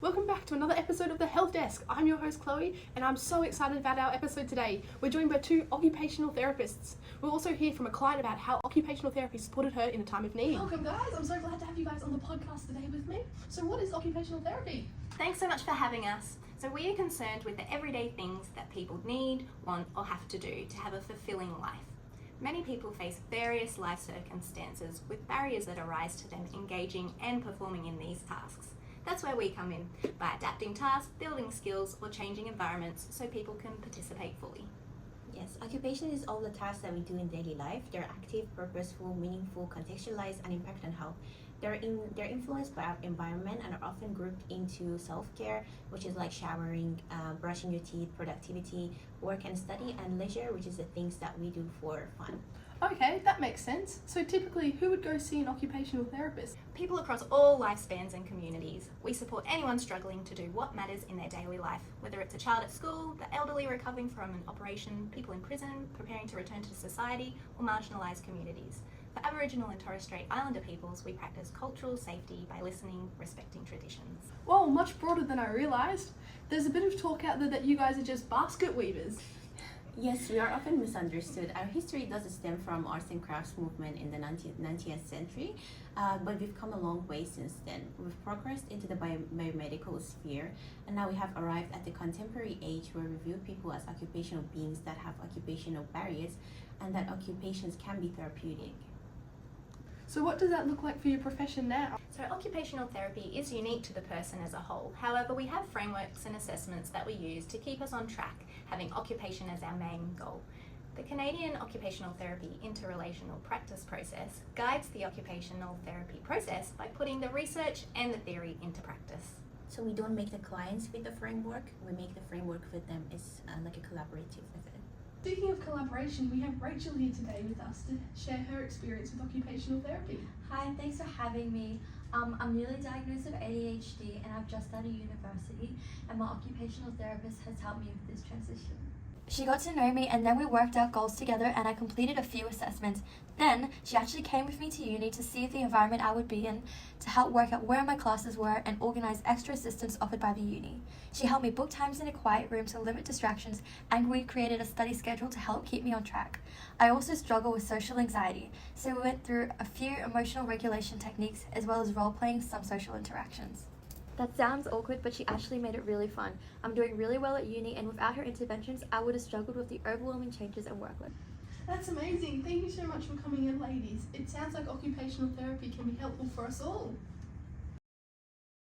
Welcome back to another episode of the Health Desk. I'm your host Chloe and I'm so excited about our episode today. We're joined by two occupational therapists. We'll also hear from a client about how occupational therapy supported her in a time of need. Welcome guys, I'm so glad to have you guys on the podcast today with me. So what is occupational therapy? Thanks so much for having us. So we are concerned with the everyday things that people need, want or have to do to have a fulfilling life. Many people face various life circumstances with barriers that arise to them engaging and performing in these tasks. That's where we come in, by adapting tasks, building skills, or changing environments so people can participate fully. Yes, occupation is all the tasks that we do in daily life. They're active, purposeful, meaningful, contextualized, and impact on health. They're influenced by our environment and are often grouped into self-care, which is like showering, brushing your teeth, productivity, work and study, and leisure, which is the things that we do for fun. Okay, that makes sense. So typically, who would go see an occupational therapist? People across all lifespans and communities. We support anyone struggling to do what matters in their daily life, whether it's a child at school, the elderly recovering from an operation, people in prison, preparing to return to society, or marginalised communities. For Aboriginal and Torres Strait Islander peoples, we practice cultural safety by listening, respecting traditions. Well, much broader than I realised. There's a bit of talk out there that you guys are just basket weavers. Yes, we are often misunderstood. Our history does stem from arts and crafts movement in the 19th century, but we've come a long way since then. We've progressed into the biomedical sphere, and now we have arrived at the contemporary age where we view people as occupational beings that have occupational barriers, and that occupations can be therapeutic. So what does that look like for your profession now? So occupational therapy is unique to the person as a whole. However, we have frameworks and assessments that we use to keep us on track, having occupation as our main goal. The Canadian Occupational Therapy Interrelational Practice Process guides the occupational therapy process by putting the research and the theory into practice. So we don't make the clients fit the framework, we make the framework fit them. It's like a collaborative method. Speaking of collaboration, we have Rachel here today with us to share her experience with occupational therapy. Hi, thanks for having me. I'm newly diagnosed with ADHD and I've just started university, and my occupational therapist has helped me with this transition. She got to know me and then we worked out goals together and I completed a few assessments. Then she actually came with me to uni to see the environment I would be in, to help work out where my classes were and organise extra assistance offered by the uni. She helped me book times in a quiet room to limit distractions, and we created a study schedule to help keep me on track. I also struggle with social anxiety, so we went through a few emotional regulation techniques as well as role-playing some social interactions. That sounds awkward, but she actually made it really fun. I'm doing really well at uni, and without her interventions, I would have struggled with the overwhelming changes and workload. That's amazing. Thank you so much for coming in, ladies. It sounds like occupational therapy can be helpful for us all.